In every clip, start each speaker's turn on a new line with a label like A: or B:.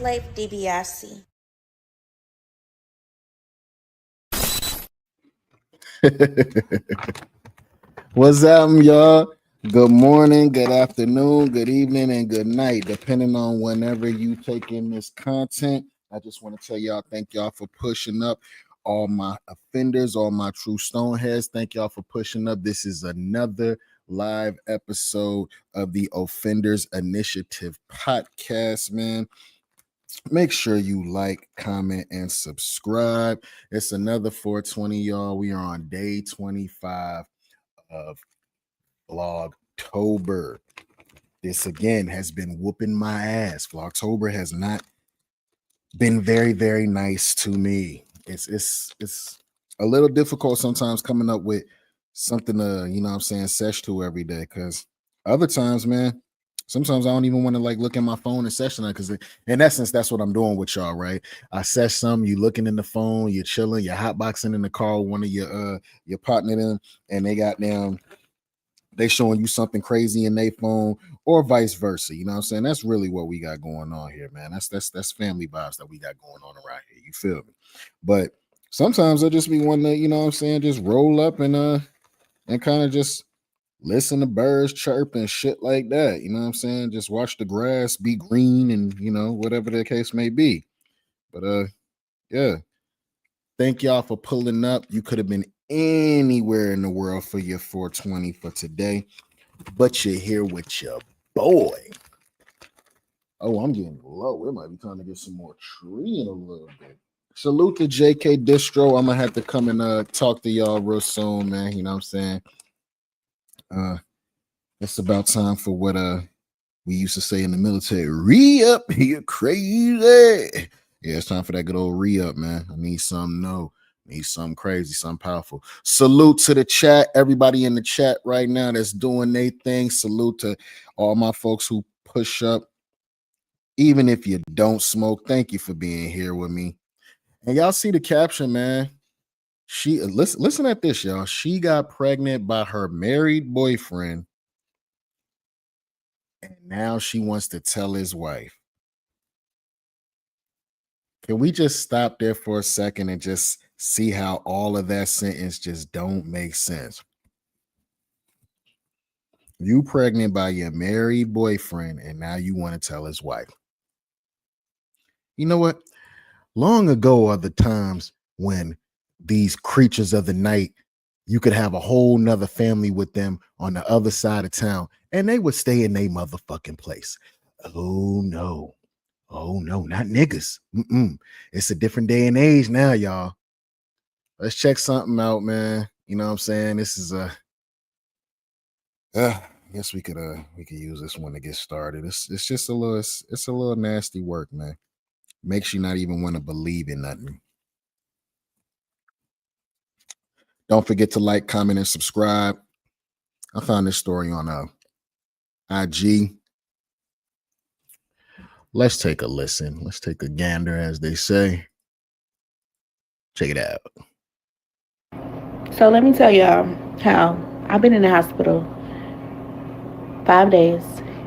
A: Life DBSC.
B: What's up, y'all? Good morning, good afternoon, good evening, and good night, depending on whenever you take in this content. I just want to tell y'all, thank y'all for pushing up. All my offenders, all my true stoneheads, thank y'all for pushing up. This is another live episode of the Offenders Initiative podcast, man. Make sure you like, comment, and subscribe. It's another 420, y'all. We are on day 25 of Vlogtober. This again has been whooping my ass. Vlogtober has not been very, very nice to me. It's a little difficult sometimes coming up with something to, you know what I'm saying, sesh to every day, because other times, man, sometimes I don't even want to like look at my phone and session because in essence, that's what I'm doing with y'all, right? I sesh some, you looking in the phone, you're chilling, you're hotboxing in the car with one of your partner in, and they got them, they showing you something crazy in their phone, or vice versa. You know what I'm saying? That's really what we got going on here, man. That's family vibes that we got going on around here. You feel me? But sometimes I just be wanting to, you know what I'm saying, just roll up and kind of just listen to birds chirp and shit like that. You know what I'm saying? Just watch the grass be green and, you know, whatever the case may be. But yeah. Thank y'all for pulling up. You could have been anywhere in the world for your 420 for today, but you're here with your boy. Oh, I'm getting low. It might be time to get some more tree in a little bit. Salute to JK Distro. I'm gonna have to come and talk to y'all real soon, man. You know what I'm saying? It's about time for what we used to say in the military. Re-up, you crazy. Yeah, it's time for that good old re-up, man. I need something new. Need something crazy, something powerful. Salute to the chat. Everybody in the chat right now that's doing their thing. Salute to all my folks who push up. Even if you don't smoke, thank you for being here with me. And y'all see the caption, man. She listen at this, y'all. She got pregnant by her married boyfriend, and now she wants to tell his wife. Can we just stop there for a second and just see how all of that sentence just don't make sense? You pregnant by your married boyfriend, and now you want to tell his wife. You know what? Long ago are the times when these creatures of the night, you could have a whole nother family with them on the other side of town, and they would stay in their motherfucking place. Oh no. Oh no, not niggas. It's a different day and age now, y'all. Let's check something out, man. You know what I'm saying? This is I guess we could use this one to get started. It's just a little nasty work, man. Makes you not even want to believe in nothing. Don't forget to like, comment, and subscribe. I found this story on IG. Let's take a listen. Let's take a gander, as they say. Check it out.
C: So let me tell y'all how I've been in the hospital 5 days,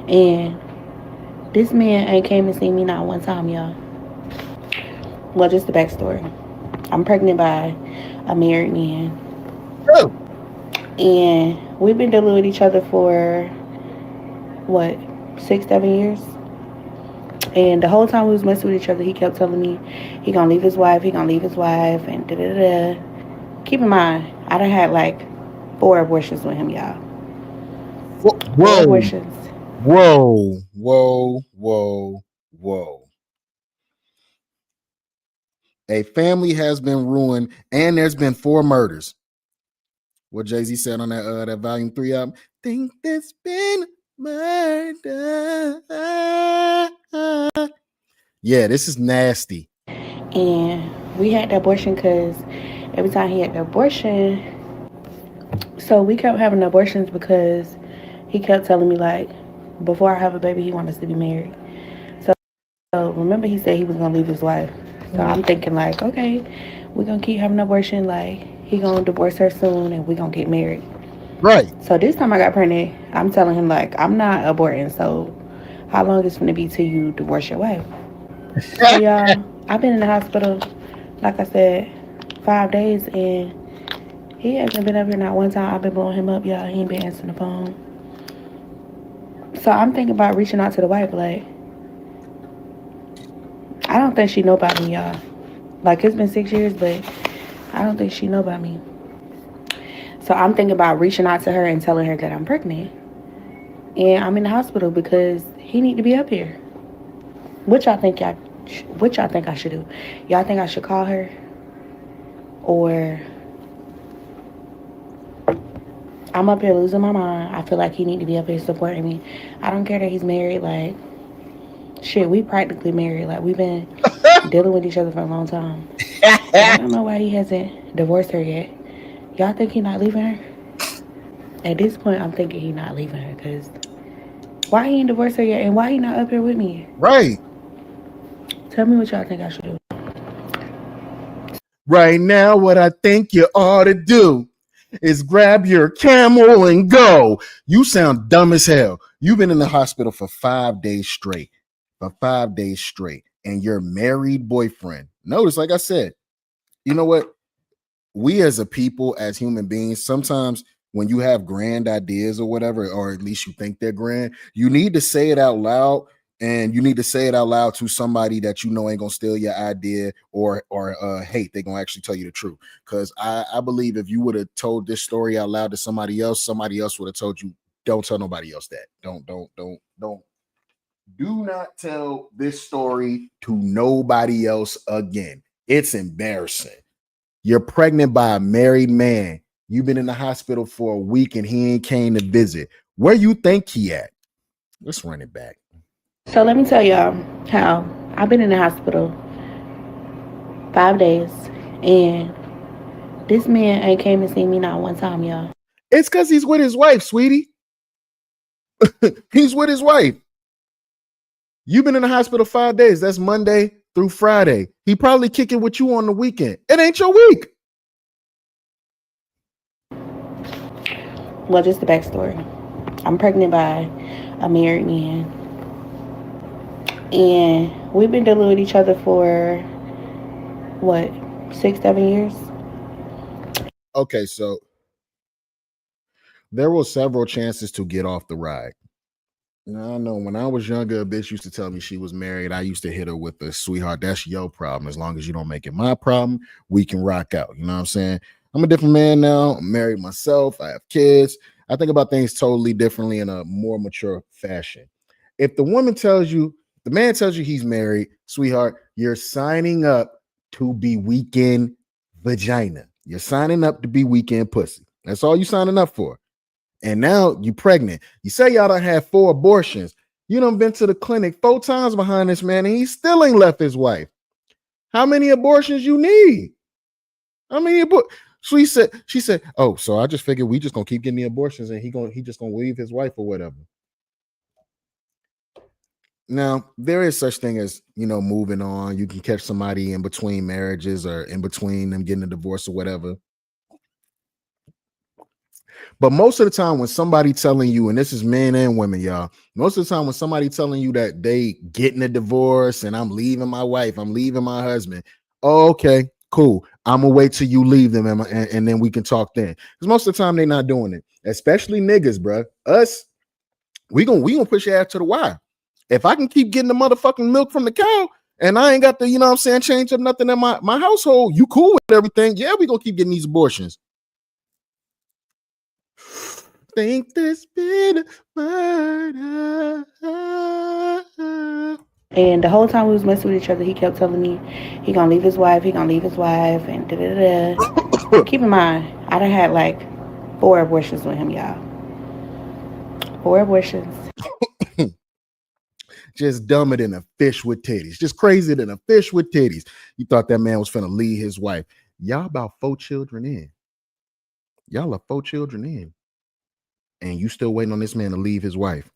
C: and this man ain't came and seen me not one time, y'all. Well, just the backstory. I'm pregnant by a married man.
B: Oh.
C: And we've been dealing with each other for, 6-7 years? And the whole time we was messing with each other, he kept telling me he gonna leave his wife, and da-da-da-da. Keep in mind, I done had like 4 abortions with him, y'all.
B: Whoa.
C: 4 abortions.
B: Whoa. A family has been ruined, and there's been 4 murders. What Jay-Z said on that Volume 3 album. Think there's been murder. Yeah, this is nasty.
C: And we had the abortion because every time he had the abortion, so we kept having abortions because he kept telling me, like, before I have a baby, he wants us to be married. So remember, he said he was gonna leave his wife. So I'm thinking, like, okay, we're gonna keep having an abortion. Like, he gonna divorce her soon, and we gonna get married.
B: Right.
C: So this time I got pregnant, I'm telling him, like, I'm not aborting. So how long is it gonna be till you divorce your wife? So y'all, I've been in the hospital, like I said, 5 days, and he hasn't been up here not one time. I've been blowing him up, y'all. He ain't been answering the phone. So I'm thinking about reaching out to the wife. Like, I don't think she know about me, y'all. Like, it's been 6 years, but I don't think she know about me. So I'm thinking about reaching out to her and telling her that I'm pregnant and I'm in the hospital because he need to be up here. What y'all think y'all? What y'all think I should do? Y'all think I should call her, or I'm up here losing my mind? I feel like he need to be up here supporting me. I don't care that he's married. Like, shit, we practically married. Like, we've been dealing with each other for a long time. But I don't know why he hasn't divorced her yet. Y'all think he not leaving her? At this point, I'm thinking he not leaving her because why he ain't divorced her yet, and why he not up here with me?
B: Right.
C: Tell me what y'all think I should do.
B: Right now, what I think you ought to do is grab your camel and go. You sound dumb as hell. You've been in the hospital for 5 days straight. For 5 days straight. And your married boyfriend. Notice, like I said, you know what? We as a people, as human beings, sometimes when you have grand ideas or whatever, or at least you think they're grand, you need to say it out loud, and you need to say it out loud to somebody that you know ain't gonna steal your idea or hate. They're gonna actually tell you the truth. Because I believe if you would have told this story out loud to somebody else would have told you, don't tell nobody else that. Don't. Do not tell this story to nobody else again. It's embarrassing. You're pregnant by a married man. You've been in the hospital for a week and he ain't came to visit. Where you think he at? Let's run it back.
C: So let me tell y'all how I've been in the hospital 5 days, and this man ain't came to see me not one time, y'all.
B: It's because he's with his wife, sweetie. He's with his wife. You've been in the hospital 5 days. That's Monday through Friday. He probably kicking with you on the weekend. It ain't your week.
C: Well, just the backstory. I'm pregnant by a married man, and we've been dealing with each other for what, 6, 7 years.
B: Okay, so there were several chances to get off the ride. No, I know when I was younger, a bitch used to tell me she was married. I used to hit her with the sweetheart. That's your problem. As long as you don't make it my problem, we can rock out. You know what I'm saying? I'm a different man now. I'm married myself. I have kids. I think about things totally differently in a more mature fashion. If the woman tells you, the man tells you he's married, sweetheart, you're signing up to be weekend vagina. You're signing up to be weekend pussy. That's all you signing up for. And now you pregnant. You say y'all done had 4 abortions. You done been to the clinic 4 times behind this man, and he still ain't left his wife. How many abortions you need? How many abortions? So she said, oh, so I just figured we just gonna keep getting the abortions, and he just gonna leave his wife or whatever. Now, there is such thing as, moving on. You can catch somebody in between marriages or in between them getting a divorce or whatever. But most of the time when somebody telling you, and this is men and women, y'all, most of the time when somebody telling you that they getting a divorce and I'm leaving my wife, I'm leaving my husband. Oh, okay, cool. I'm gonna wait till you leave them and then we can talk then. Because most of the time they're not doing it, especially niggas, bro. Us, we gonna push your ass to the wire. If I can keep getting the motherfucking milk from the cow and I ain't got the, change up nothing in my household, you cool with everything. Yeah, we gonna keep getting these abortions. Think this been murder.
C: And the whole time we was messing with each other, he kept telling me he gonna leave his wife, and da da da. Keep in mind, I done had like 4 abortions with him, y'all. 4 abortions.
B: Just dumber than a fish with titties. Just crazier than a fish with titties. You thought that man was finna leave his wife. Y'all about 4 children in. Y'all are 4 children in. And you still waiting on this man to leave his wife.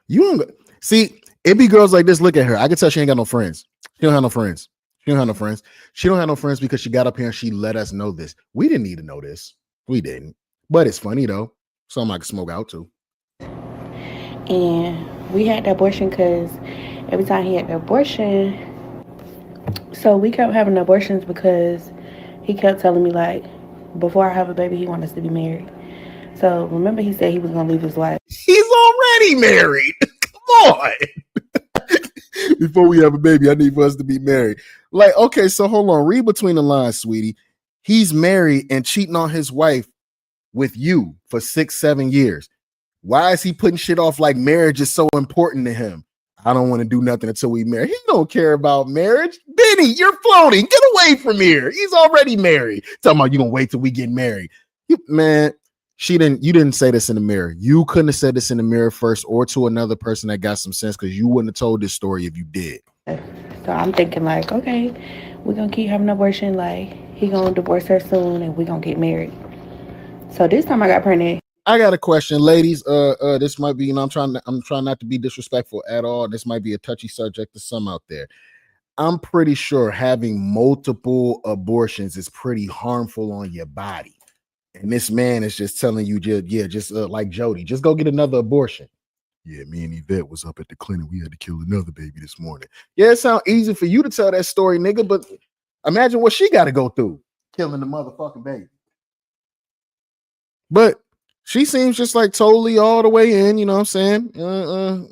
B: You don't see, it be girls like this. Look at her. I can tell she ain't got no friends. She don't have no friends. She don't have no friends. She don't have no friends because she got up here and she let us know this. We didn't need to know this. We didn't. But it's funny though. Something I can smoke out to.
C: And we had the abortion because every time he had the abortion, so we kept having abortions because he kept telling me like, before I have a baby, he wants us to be married. So remember, he said he was gonna leave his wife.
B: He's already married. Come on. Before we have a baby, I need for us to be married. Like, okay, so hold on. Read between the lines, sweetie. He's married and cheating on his wife with you for 6-7 years. Why is he putting shit off like marriage is so important to him? I don't want to do nothing until we marry. He don't care about marriage. Benny, you're floating. Get away from here. He's already married. Talking about you gonna wait till we get married. Man, you didn't say this in the mirror. You couldn't have said this in the mirror first or to another person that got some sense, because you wouldn't have told this story if you did.
C: So I'm thinking like, okay, we're gonna keep having an abortion. Like he gonna divorce her soon, and we're gonna get married. So this time I got pregnant.
B: I got a question, ladies. This might be, I'm trying not to be disrespectful at all. This might be a touchy subject to some out there. I'm pretty sure having multiple abortions is pretty harmful on your body. And this man is just telling you, just like Jody, just go get another abortion. Yeah, me and Yvette was up at the clinic. We had to kill another baby this morning. Yeah, it sounds easy for you to tell that story, nigga, but imagine what she got to go through, killing the motherfucking baby. But she seems just like totally all the way in, you know what I'm saying?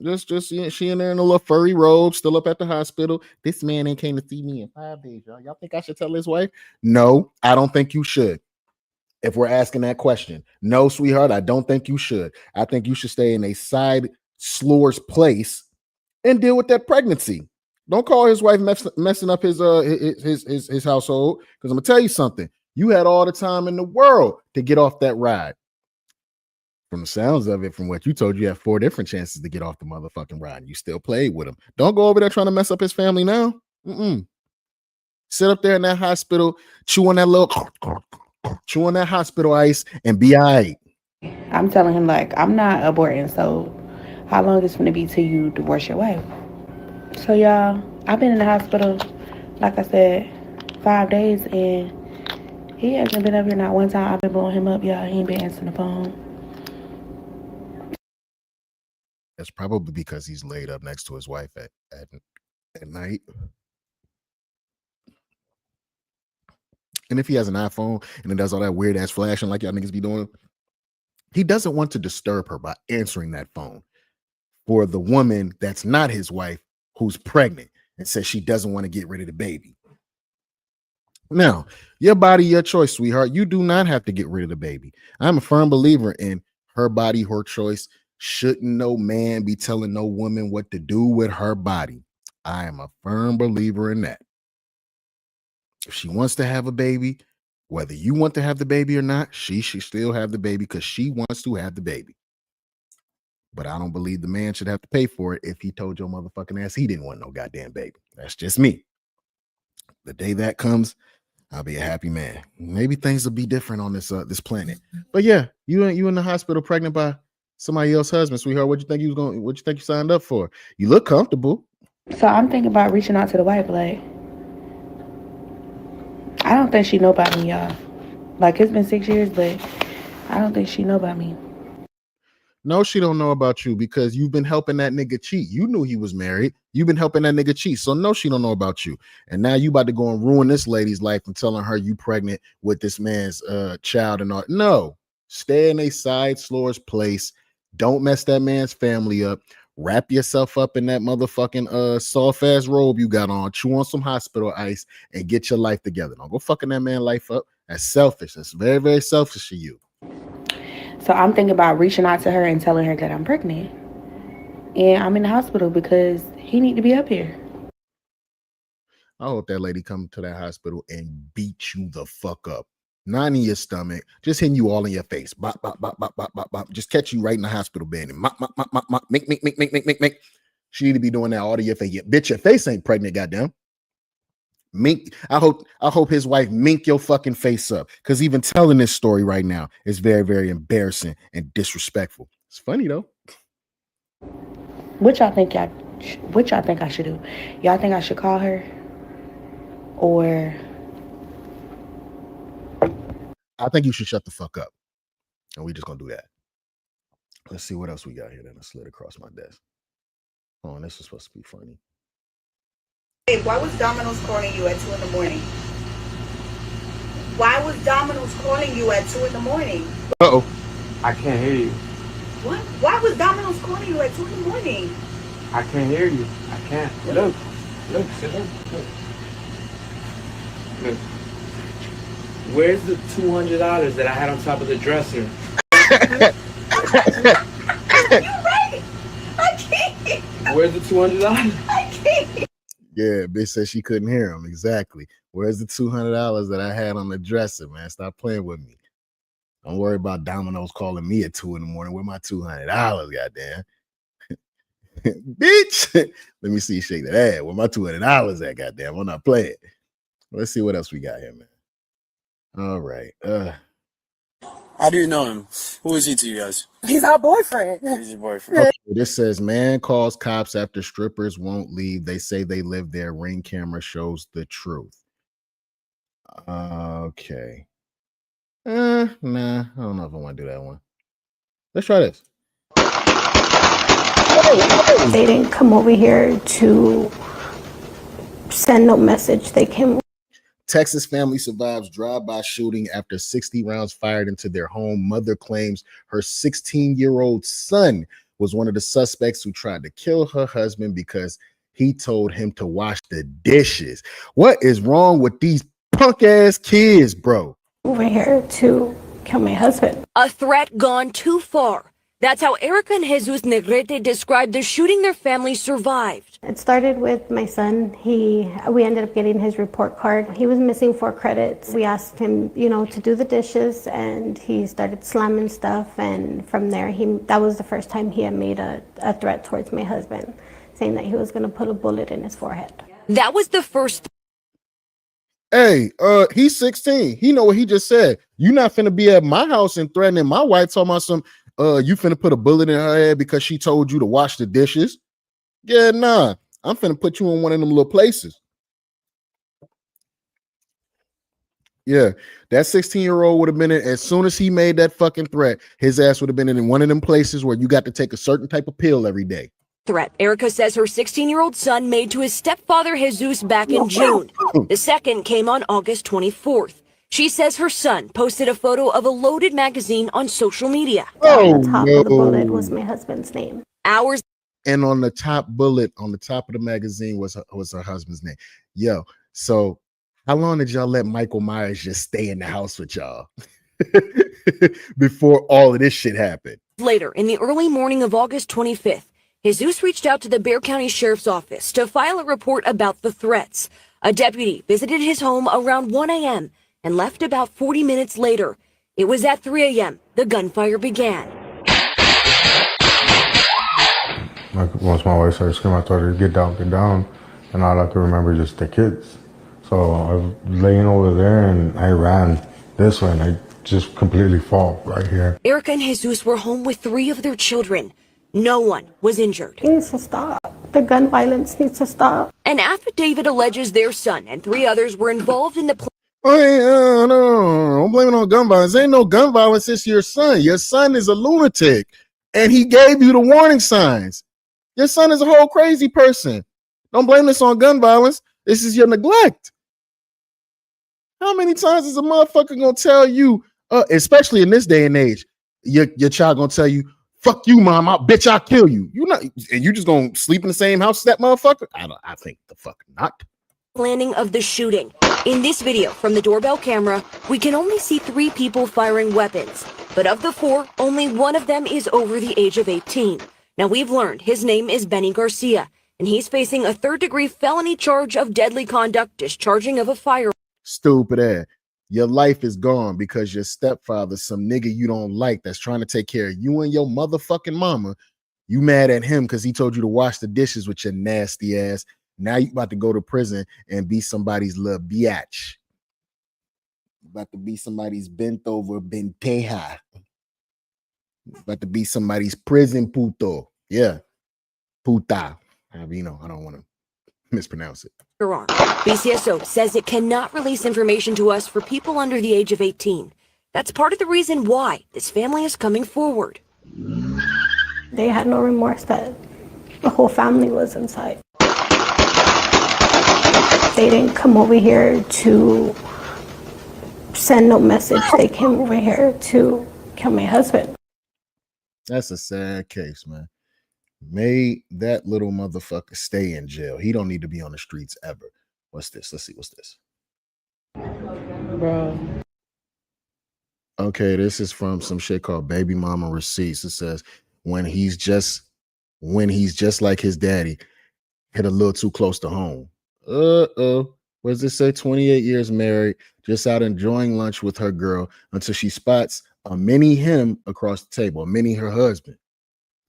B: Just she in there in a little furry robe, still up at the hospital. This man ain't came to see me in 5 days, y'all. Y'all think I should tell his wife? No, I don't think you should. If we're asking that question, no, sweetheart, I don't think you should. I think you should stay in a side slur's place and deal with that pregnancy. Don't call his wife messing up his household, because I'm gonna tell you something. You had all the time in the world to get off that ride. From the sounds of it, from what you told, you have 4 different chances to get off the motherfucking ride, and you still played with him. Don't go over there trying to mess up his family now. Sit up there in that hospital, chew on that hospital ice, and be all right.
C: I'm telling him like I'm not aborting, so how long is it gonna be till you divorce your wife? So y'all, I've been in the hospital, like I said, 5 days, and he hasn't been up here not one time. I've been blowing him up, y'all. He ain't been answering the phone.
B: That's probably because he's laid up next to his wife at night. And if he has an iPhone and it does all that weird ass flashing like y'all niggas be doing, he doesn't want to disturb her by answering that phone for the woman that's not his wife, who's pregnant and says she doesn't want to get rid of the baby. Now, your body, your choice, sweetheart. You do not have to get rid of the baby. I'm a firm believer in her body, her choice. Shouldn't no man be telling no woman what to do with her body. I am a firm believer in that. If she wants to have a baby, whether you want to have the baby or not, she should still have the baby because she wants to have the baby. But I don't believe the man should have to pay for it if he told your motherfucking ass he didn't want no goddamn baby. That's just me. The day that comes, I'll be a happy man. Maybe things will be different on this planet. But yeah, you in the hospital pregnant by somebody else's husband, sweetheart. What you think you signed up for? You look comfortable.
C: So I'm thinking about reaching out to the wife, like I don't think she know about me, y'all. Like it's been 6 years, but I don't think she know about me.
B: No, she don't know about you because you've been helping that nigga cheat. You knew he was married. You've been helping that nigga cheat. So no, she don't know about you. And now you about to go and ruin this lady's life and telling her you pregnant with this man's child and all. No, stay in a side slur's place. Don't mess that man's family up. Wrap yourself up in that motherfucking soft ass robe you got on. Chew on some hospital ice and get your life together. Don't go fucking that man life up. That's selfish. That's very, very selfish of you.
C: So I'm thinking about reaching out to her and telling her that I'm pregnant. And I'm in the hospital because he need to be up here.
B: I hope that lady come to that hospital and beat you the fuck up. Not in your stomach, just hitting you all in your face. Bop, bop, bop, bop, bop, bop, bop. Just catch you right in the hospital bed and mop, mop, mop, mop, mop, make. She need to be doing that all to your face. Yeah, bitch, your face ain't pregnant, goddamn. Mink, I hope his wife mink your fucking face up. Because even telling this story right now is very, very embarrassing and disrespectful. It's funny though.
C: What y'all think I should do? Y'all think I should call her? Or
B: I think you should shut the fuck up. And we just gonna do that. Let's see what else we got here that slid across my desk. Oh, this is supposed to be funny.
A: Hey, why was Domino's calling you at 2 in the morning? Why was Domino's calling you at 2 in the morning?
B: Uh-oh.
D: I can't hear you.
A: What? Why was Domino's calling you at 2 in the morning?
D: I can't hear you. I can't. Look. Look, sit down. Look. Where's the $200 that I had on top of the dresser?
A: You right. I can't.
D: Where's the $200?
A: I can't.
B: Yeah, bitch said she couldn't hear him. Exactly. Where's the $200 that I had on the dresser, man? Stop playing with me. Don't worry about Domino's calling me at 2 in the morning. Where my $200, goddamn. Bitch. Let me see you shake that ass. Where my $200 at, goddamn. I'm not playing. Let's see what else we got here, man. All right.
E: How do you know him? Who is he to you guys?
F: He's our boyfriend.
E: He's your boyfriend.
B: Okay, this says man calls cops after strippers won't leave. They say they live there. Ring camera shows the truth. Okay. Nah, I don't know if I want to do that one. Let's try this.
G: They didn't come over here to send no message. They came.
B: Texas family survives drive-by shooting after 60 rounds fired into their home. Mother claims her 16-year-old son was one of the suspects who tried to kill her husband because he told him to wash the dishes. What is wrong with these punk-ass kids, bro?
G: Over here to kill my husband.
H: A threat gone too far. That's how Erica and Jesus Negrete described the shooting their family survived.
G: It started with my son. We ended up getting his report card. He was missing 4 credits. We asked him, to do the dishes, and he started slamming stuff. And from there, that was the first time he had made a threat towards my husband, saying that he was going to put a bullet in his forehead.
H: That was the first.
B: Hey, he's 16. He know what he just said. You not finna be at my house and threatening my wife, talking about some, you finna put a bullet in her head because she told you to wash the dishes. Yeah, nah. I'm finna put you in one of them little places. Yeah, that 16-year-old would have been in, as soon as he made that fucking threat, his ass would have been in one of them places where you got to take a certain type of pill every day.
H: Threat Erica says her 16-year-old son made to his stepfather Jesus back in June. The second came on August 24th. She says her son posted a photo of a loaded magazine on social media.
G: On the top of the bullet was my husband's name.
H: Hours.
B: And on the top bullet, on the top of the magazine was her husband's name. Yo, so how long did y'all let Michael Myers just stay in the house with y'all before all of this shit happened?
H: Later, in the early morning of August 25th, Jesus reached out to the Bexar County Sheriff's Office to file a report about the threats. A deputy visited his home around 1 a.m. and left about 40 minutes later. It was at 3 a.m. the gunfire began.
I: Once my wife started screaming, I told her to get down, and all I could remember is just the kids. So I was laying over there, and I ran this way, and I just completely fall right here.
H: Erica and Jesus were home with 3 of their children. No one was injured.
G: It needs to stop. The gun violence needs to stop.
H: An affidavit alleges their son and 3 others were involved in the
B: No, don't blame it on gun violence. Ain't no gun violence. It's your son. Your son is a lunatic, and he gave you the warning signs. Your son is a whole crazy person. Don't blame this on gun violence. This is your neglect. How many times is a motherfucker gonna tell you, especially in this day and age, your child gonna tell you, "Fuck you, mom, bitch, I'll kill you." You not, and you just gonna sleep in the same house as that motherfucker? I think the fuck not.
H: Planning of the shooting. In this video from the doorbell camera, we can only see 3 people firing weapons, but of the 4, only one of them is over the age of 18. Now we've learned his name is Benny Garcia, and he's facing a 3rd-degree felony charge of deadly conduct, discharging of a firearm.
B: Stupid ass. Your life is gone because your stepfather's some nigga you don't like that's trying to take care of you and your motherfucking mama. You mad at him because he told you to wash the dishes with your nasty ass. Now you about to go to prison and be somebody's little biatch. About to be somebody's bent over benteja. About to be somebody's prison puto. Yeah. Puta. I don't want to mispronounce it.
H: BCSO says it cannot release information to us for people under the age of 18. That's part of the reason why this family is coming forward.
G: They had no remorse that The whole family was inside. They didn't come over here to send no message. They came over here to kill my husband.
B: That's a sad case, man. May that little motherfucker stay in jail. He don't need to be on the streets ever. What's this? Let's see. What's this?
C: Bro.
B: Okay, this is from some shit called Baby Mama Receipts. It says when he's just like his daddy, hit a little too close to home. What does it say? 28 years married, just out enjoying lunch with her girl until she spots a mini him across the table, a mini her husband.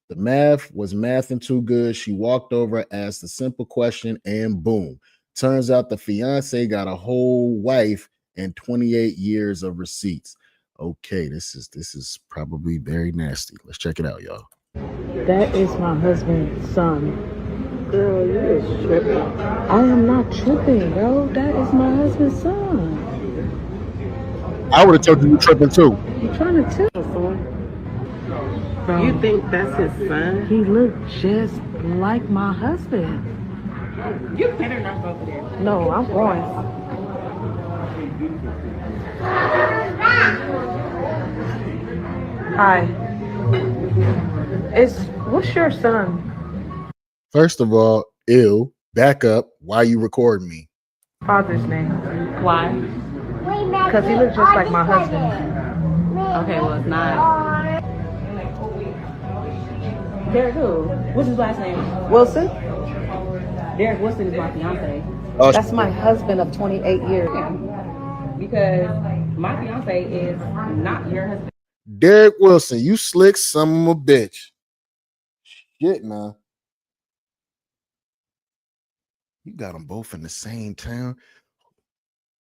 B: The math was mathing too good. She walked over, asked a simple question, and boom. Turns out the fiance got a whole wife and 28 years of receipts. Okay, this is probably very nasty. Let's check it out, y'all.
F: That is my husband's son. Girl, you is tripping. I am not tripping, bro. That is my husband's son.
B: I would have told you tripping too.
F: You trying to tell us, bro? You think that's his son? He looked just like my husband. You better not go over there. No, I'm going. Hi. What's your son?
B: First of all, ew, back up. Why you recording me?
F: Father's name. Why? Because he looks just like my husband. Okay, well, it's not. Derek who? What's his last name? Wilson? Derek Wilson is my fiance.
B: Oh,
F: that's my husband of 28 years. Because my fiance is not your husband.
B: Derek Wilson, you slick son of a bitch. Shit, man. You got them both in the same town.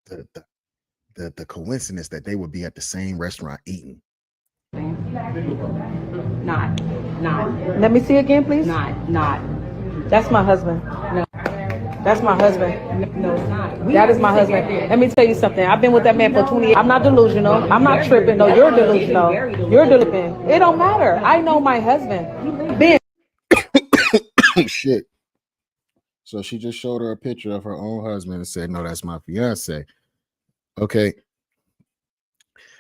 B: The coincidence that they would be at the same restaurant eating.
F: Not. Let me see again, please. Not. That's my husband. No. That's my husband. No, it's not. That is my husband. Let me tell you something. I've been with that man for 20 years. I'm not delusional. I'm not tripping. No, you're delusional. You're delusional. It don't matter. I know my husband. Ben.
B: Shit. So she just showed her a picture of her own husband and said, no, that's my fiance. Okay.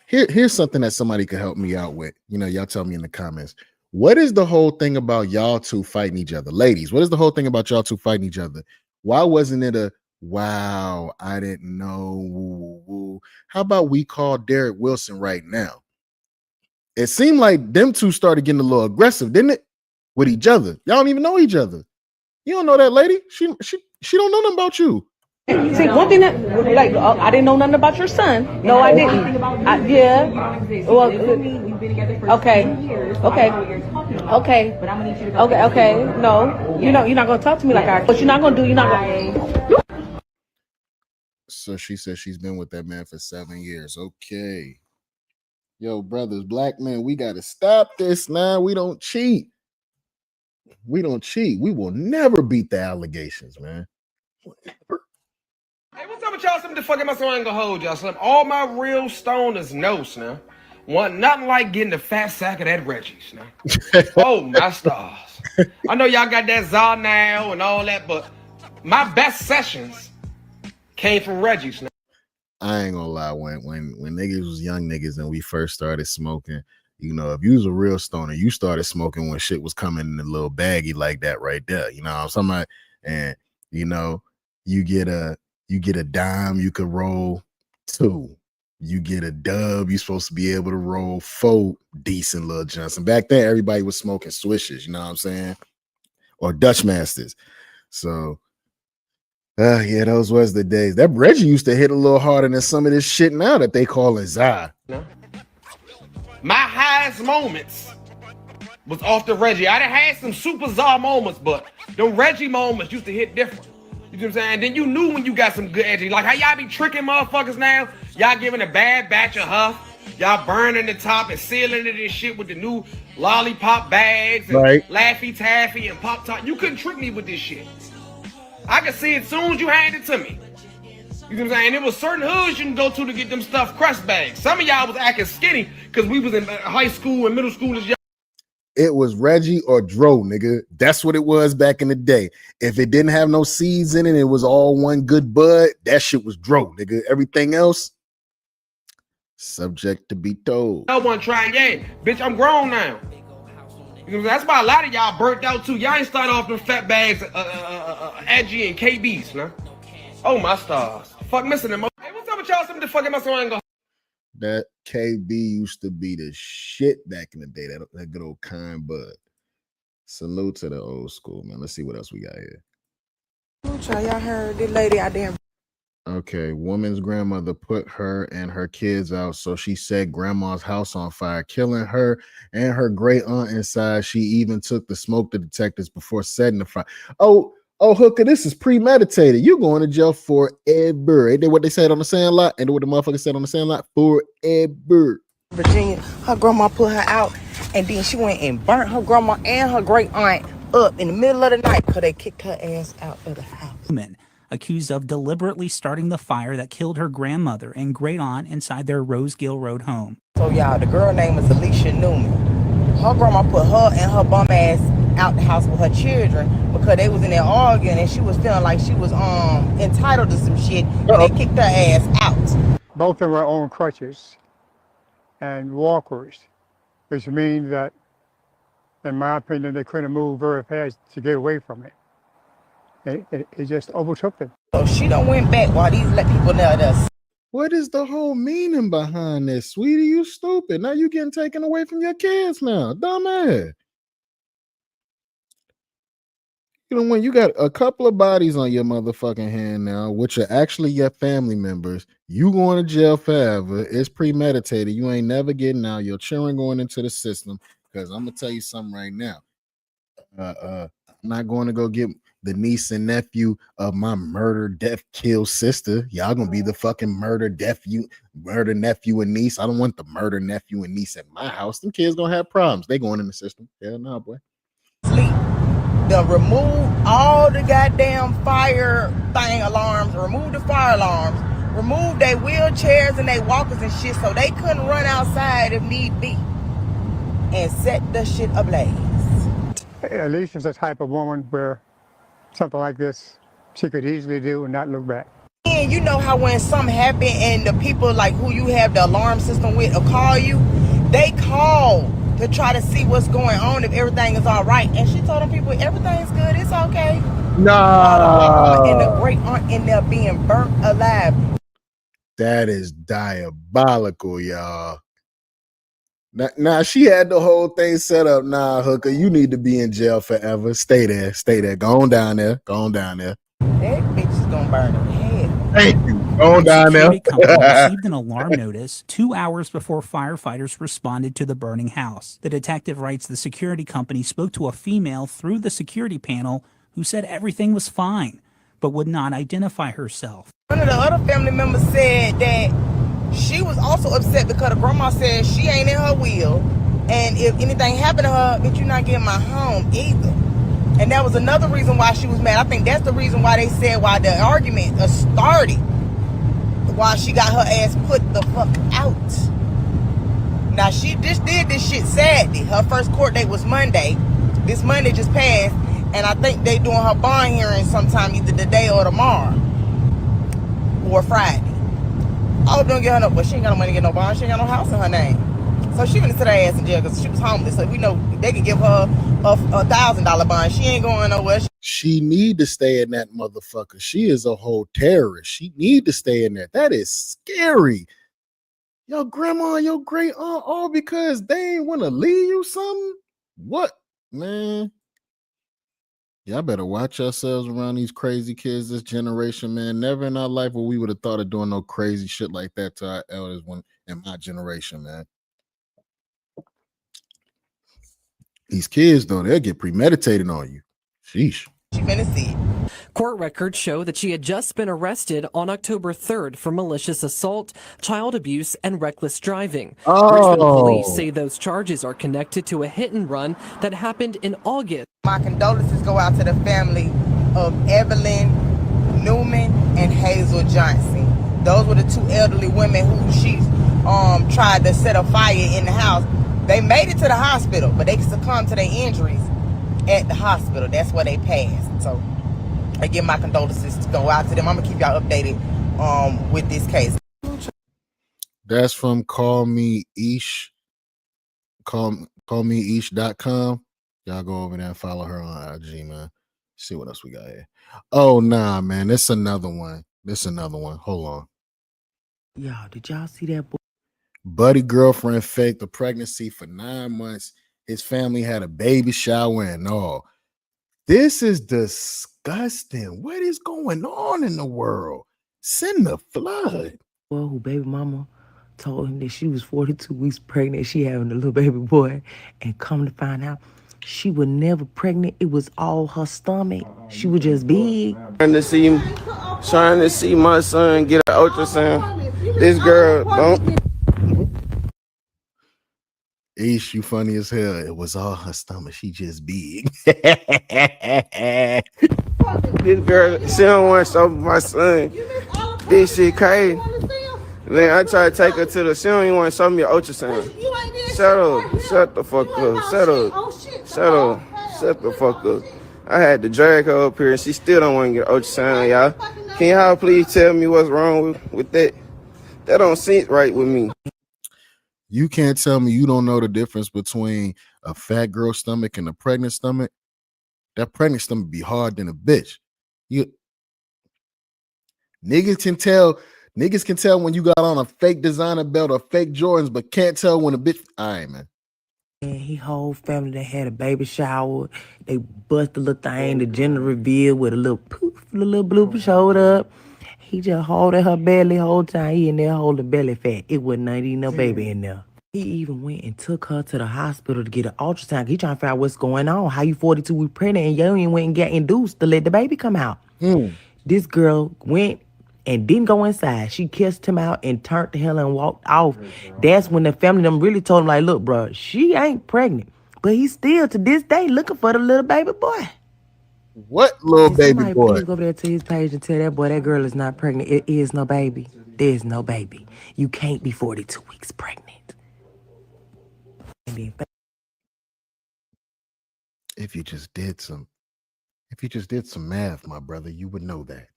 B: Here's something that somebody could help me out with. You know, y'all tell me in the comments. What is the whole thing about y'all two fighting each other? Ladies, what is the whole thing about y'all two fighting each other? Why wasn't it a, wow, I didn't know. Woo, woo, woo. How about we call Derek Wilson right now? It seemed like them two started getting a little aggressive, didn't it? With each other. Y'all don't even know each other. You don't know that lady. She don't know nothing about you.
F: See, one thing that, like, I didn't know nothing about your son. No, I didn't. Yeah. Well, we've been together for
G: Okay.
F: years.
G: Okay.
F: Okay. But I'm gonna need you to go.
G: Okay. No, you're not gonna talk to me like I. What you're not gonna do? You're not gonna.
B: So she said she's been with that man for 7 years. Okay. Yo, brothers, black men, we got to stop this now. We don't cheat. We don't cheat. We will never beat the allegations, man.
J: Hey, what's up with y'all? Something the fuck am I so I ain't gonna hold y'all. Some all my real stoners know, now. Want nothing like getting the fat sack of that Reggie's now. Oh my stars. I know y'all got that Za now and all that, but my best sessions came from Reggie's now.
B: I ain't gonna lie, when niggas was young niggas and we first started smoking, you know, if you was a real stoner, you started smoking when shit was coming in a little baggie like that right there. You know what I'm talking about? And you know, you get a dime, you could roll 2. You get a dub, you're supposed to be able to roll 4 decent little Johnson. Back then, everybody was smoking swishes, you know what I'm saying? Or Dutch Masters. So yeah, those was the days. That Reggie used to hit a little harder than some of this shit now that they call it Za.
J: My highest moments was off the Reggie. I done had some super Za moments, but the Reggie moments used to hit different. You know what I'm saying? Then you knew when you got some good edgy. Like how y'all be tricking motherfuckers now. Y'all giving a bad batch of huff. Y'all burning the top and sealing it and shit with the new lollipop bags and
B: right.
J: Laffy Taffy and Pop Top. You couldn't trick me with this shit. I could see it as soon as you hand it to me. You know what I'm saying? There was certain hoods you can go to get them stuffed crust bags. Some of y'all was acting skinny because we was in high school and middle school as y'all.
B: It was Reggie or Dro, nigga. That's what it was back in the day. If it didn't have no seeds in it, it was all one good bud. That shit was Dro, nigga. Everything else, subject to be told.
J: I want to try again. Bitch, I'm grown now. You know, that's why a lot of y'all burnt out too. Y'all ain't start off them fat bags, Edgy and KBs, man. Oh my stars. Fuck missing them. Hey, what's up with y'all? Something to fucking my son go.
B: That KB used to be the shit back in the day. That good old kind bud. Salute to the old school, man. Let's see what else we got here.
A: Y'all heard this lady out there.
B: Okay, woman's grandmother put her and her kids out, so she set grandma's house on fire, killing her and her great aunt inside. She even took the smoke detectors before setting the fire. Oh, hooker, this is premeditated. You going to jail forever. Ain't that what they said on the Sandlot? Ain't that what the motherfucker said on the Sandlot? Forever.
A: Virginia, her grandma put her out, and then she went and burnt her grandma and her great aunt up in the middle of the night because they kicked her ass out of the house.
K: Accused of deliberately starting the fire that killed her grandmother and great aunt inside their Rosegill Road home.
A: So y'all, the girl name is Alicia Newman. Her grandma put her and her bum ass out the house with her children because they was in there arguing and she was feeling like she was entitled to some shit, and they kicked her ass out.
L: Both of them were on crutches and walkers, which means that, in my opinion, they couldn't move very fast to get away from it. It just overtook them.
A: So she done went back while these let people know this.
B: What is the whole meaning behind this, sweetie? You stupid. Now you getting taken away from your kids now. Dumbass. You know, when you got a couple of bodies on your motherfucking hand now, which are actually your family members, you going to jail forever. It's premeditated. You ain't never getting out. Your children going into the system. Because I'm going to tell you something right now. I'm not going to go get the niece and nephew of my murder, death, kill sister. Y'all gonna be the fucking murder, nephew and niece. I don't want the murder nephew and niece at my house. Them kids gonna have problems. They going in the system. Hell no, boy.
A: Sleep. They'll remove all the goddamn fire thing alarms, remove the fire alarms, remove their wheelchairs and their walkers and shit so they couldn't run outside if need be, and set the shit ablaze.
L: Alicia's the type of woman where something like this she could easily do and not look back.
A: And you know how when something happen and the people like who you have the alarm system with will call you, they call to try to see what's going on, if everything is all right. And she told them people everything's good, it's okay.
B: No.
A: And the great aunt in there being burnt alive.
B: That is diabolical, y'all. Nah, she had the whole thing set up. Nah, hooker, you need to be in jail forever. Stay there. Go on down there.
A: That bitch is gonna burn her head.
B: Thank you. Go on down there.
K: The security company received an alarm notice 2 hours before firefighters responded to the burning house. The detective writes the security company spoke to a female through the security panel who said everything was fine, but would not identify herself.
A: One of the other family members said that she was also upset because the grandma said she ain't in her will, and if anything happened to her, bitch, you're not getting my home either. And that was another reason why she was mad. I think that's the reason why they said why the argument started, why she got her ass put the fuck out. Now she just did this shit Saturday. Her first court date was Monday. This Monday just passed, and I think they doing her bond hearing sometime either today or tomorrow or Friday. I hope don't get her no, but she ain't got no money to get no bond. She ain't got no house in her name. So she gonna sit her ass in jail because she was homeless. So we know they can give her a $1,000 bond. She ain't going nowhere.
B: She need to stay in that motherfucker. She is a whole terrorist. She need to stay in there. That is scary. Your grandma, your great aunt, all because they ain't want to leave you something? What, man? Y'all better watch yourselves around these crazy kids this generation, man. Never in our life would we would have thought of doing no crazy shit like that to our elders when in my generation, man. These kids, though, they'll get premeditated on you. Sheesh.
A: She finna see it.
M: Court records show that she had just been arrested on October 3rd for malicious assault, child abuse, and reckless driving. Richmond police say those charges are connected to a hit and run that happened in August.
A: My condolences go out to the family of Evelyn Newman and Hazel Johnson. Those were the two elderly women who she tried to set a fire in the house. They made it to the hospital, but they succumbed to their injuries at the hospital. That's where they passed. So again, my condolences to go out to them. I'm gonna keep y'all updated with this case.
B: That's from callmeish.com. Y'all go over there and follow her on IG, man. See what else we got here. Oh nah, man. This another one. Hold on.
A: Y'all, did y'all see that boy?
B: Buddy girlfriend faked a pregnancy for 9 months. His family had a baby shower and all. This is disgusting. What is going on in the world? Send the flood.
A: Well, who baby mama told him that she was 42 weeks pregnant. She having a little baby boy. And come to find out, she was never pregnant. It was all her stomach. She was just big.
N: Trying to see my son get an ultrasound. This girl don't.
B: Ish, you funny as hell. It was all her stomach. She just big.
N: This girl, she don't want to show my son. This shit crazy. Then I try to take her to the, she don't even want to show me an ultrasound. Shut up. Shut the fuck up. Shut the fuck up. I had to drag her up here and she still don't want to get an ultrasound, y'all. Can y'all please tell me what's wrong with that? That don't seem right with me.
B: You can't tell me you don't know the difference between a fat girl stomach and a pregnant stomach. That pregnant stomach be hard than a bitch. Niggas can tell when you got on a fake designer belt or fake Jordans, but can't tell when a bitch. All right, man.
A: And he whole family that had a baby shower. They bust the little thing, the gender reveal with a little poof, the little blooper showed up. He just holding her belly whole time. He in there holding belly fat. It wasn't even no baby in there. He even went and took her to the hospital to get an ultrasound. He trying to figure out what's going on. How you 42 weeks pregnant and you ain't went and get induced to let the baby come out. This girl went and didn't go inside. She kissed him out and turned the hell and walked off. That's when the family them really told him, like, look, bro, she ain't pregnant. But he's still, to this day, looking for the little baby boy.
B: What little baby boy?
A: Please go over there to his page and tell that boy that girl is not pregnant. It is no baby. There's no baby. You can't be 42 weeks pregnant.
B: If you just did some math, my brother, you would know that.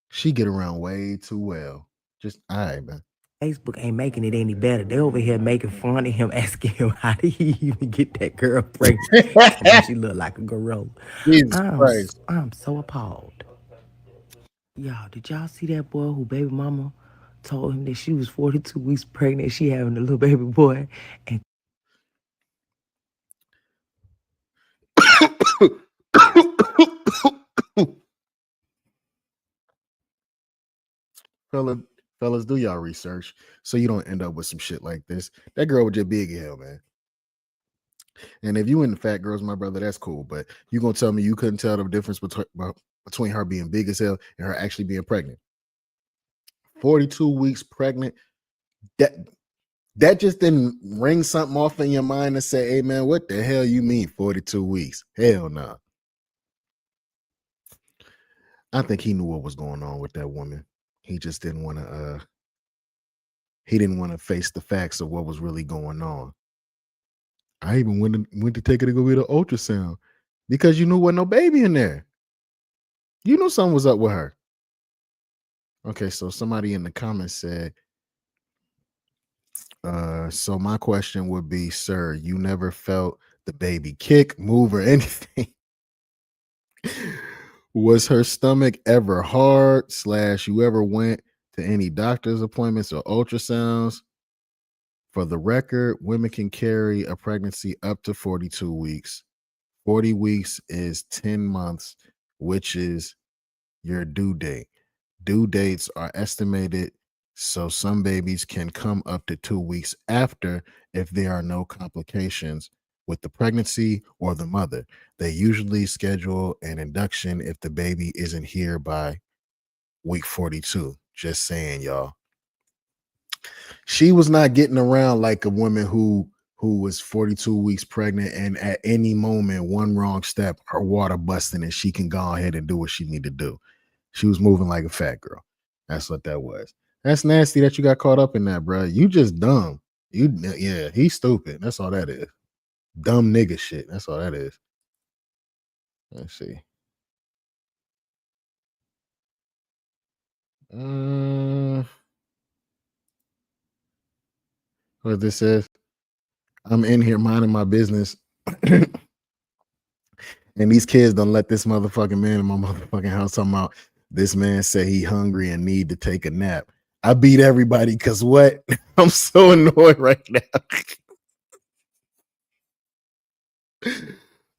B: She get around way too well. Just all right, man.
A: Facebook ain't making it any better. They over here making fun of him, asking him how did he even get that girl pregnant? She look like a gorilla. I'm so appalled. Y'all, did y'all see that boy who baby mama told him that she was 42 weeks pregnant? She having a little baby boy. And
B: Fellas, do y'all research so you don't end up with some shit like this. That girl was just big as hell, man. And if you into fat girls, my brother, that's cool. But you gonna tell me you couldn't tell the difference between her being big as hell and her actually being pregnant? 42 weeks pregnant. That just didn't ring something off in your mind and say, hey man, what the hell you mean 42 weeks? Hell no. Nah. I think he knew what was going on with that woman. He just didn't want to face the facts of what was really going on. I even went to take her to go get an ultrasound because you knew wasn't no baby in there. You knew something was up with her. Okay, so somebody in the comments said, so my question would be, sir, you never felt the baby kick, move, or anything? Was her stomach ever hard? / you ever went to any doctor's appointments or ultrasounds? For the record, women can carry a pregnancy up to 42 weeks. 40 weeks is 10 months, which is your due date. Due dates are estimated, so some babies can come up to 2 weeks after if there are no complications with the pregnancy or the mother. They usually schedule an induction if the baby isn't here by week 42. Just saying, y'all. She was not getting around like a woman who was 42 weeks pregnant and at any moment, one wrong step, her water busting and she can go ahead and do what she need to do. She was moving like a fat girl. That's what that was. That's nasty that you got caught up in that, bro. You just dumb. Yeah, he's stupid. That's all that is. Dumb nigga shit. That's all that is. Let's see. What this says? I'm in here minding my business, and these kids don't let this motherfucking man in my motherfucking house. Talking about this man said he hungry and need to take a nap. I beat everybody because what? I'm so annoyed right now.